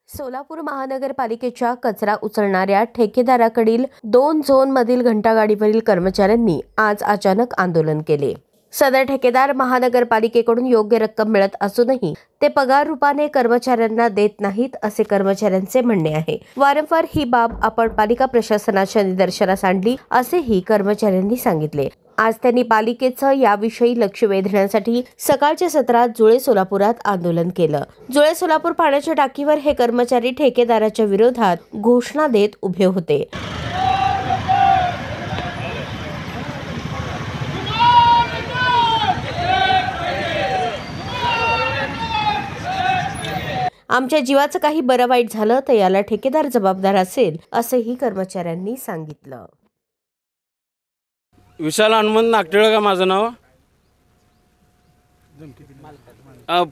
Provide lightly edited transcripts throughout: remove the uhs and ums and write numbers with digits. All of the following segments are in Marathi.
सोलापूर महानगरपालिकेच्या कचरा उचलणाऱ्या ठेकेदाराकडील 2 झोनमधील घंटागाडीवरील कर्मचाऱ्यांनी आज अचानक आंदोलन केले। सदर ठेकेदार महानगरपालिकेकडून योग्य रक्कम मिळत असूनही ते पगार रूपाने कर्मचाऱ्यांना देत नाहीत असे कर्मचाऱ्यांचे म्हणणे आहे। वारंवार ही बाब आपण पालिका प्रशासनाच्या निदर्शनास आणली असेही कर्मचाऱ्यांनी सांगितले। आज त्यांनी पालिकेचं याविषयी लक्ष वेधण्यासाठी सकाळच्या सत्रात जुळे सोलापुरात आंदोलन केलं। जुळे सोलापूर पाण्याच्या टाकीवर हे कर्मचारी ठेकेदाराच्या विरोधात घोषणा देत उभे होते। आमच्या जीवाचं काही बरं वाईट झालं तर याला ठेकेदार जबाबदार असेल असंही कर्मचाऱ्यांनी सांगितलं। विशाल हनुमंत नागटिळ का माझं नाव।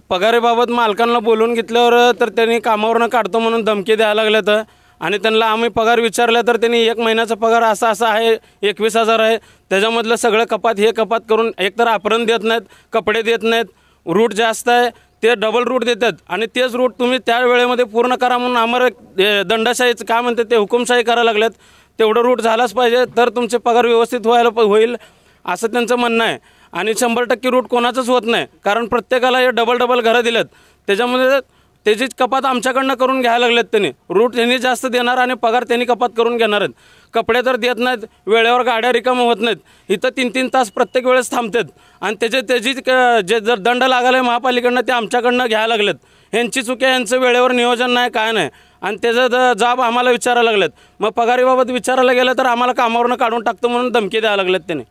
पगारीबाबत मालकांना बोलून घेतल्यावर तर त्यांनी कामावरनं काढतो म्हणून धमकी द्यायला लागल्यात आणि त्यांना आम्ही पगार विचारला तर त्यांनी 1 महिन्याचा पगार असा आहे 21,000 आहे। त्याच्यामधलं सगळं कपात हे कपात करून एकतर अपहरण देत नाहीत, कपडे देत नाहीत, रूट जास्त आहे ते डबल रूट देतात आणि तेच रूट तुम्ही त्या वेळेमध्ये पूर्ण करा म्हणून आम्हाला दंडशाहीचं काय म्हणते ते हुकुमशाही करायला लागल्यात। तेवढं रूट झालाच पाहिजे तर तुमचे पगार व्यवस्थित होईल असं त्यांचं म्हणणं आहे। आणि 100% रूट कोणाचंच होत नाही कारण प्रत्येकाला हे डबल घरं दिलेत। त्याच्यामध्ये त्याचीच कपात आमच्याकडनं करून घ्यायला लागलेत त्यांनी। रूट त्यांनी जास्त देणार आणि पगार त्यांनी कपात करून घेणार आहेत। कपडे तर देत नाहीत, वेळेवर गाड्या रिकाम होत नाहीत, इथं 3-3 तास प्रत्येक वेळेस थांबतात आणि त्याची जे जर दंड लागला आहे महापालिकेकडनं ते आमच्याकडनं घ्यायला लागलेत। ह्यांची चुकी, यांचं वेळेवर नियोजन नाही काय नाही आणि त्याचा जाब आम्हाला विचारायला लागलेत। मग पगारीबाबत विचारायला गेलं तर आम्हाला कामावरनं काढून टाकतो म्हणून धमकी द्यायला लागलेत त्यांनी।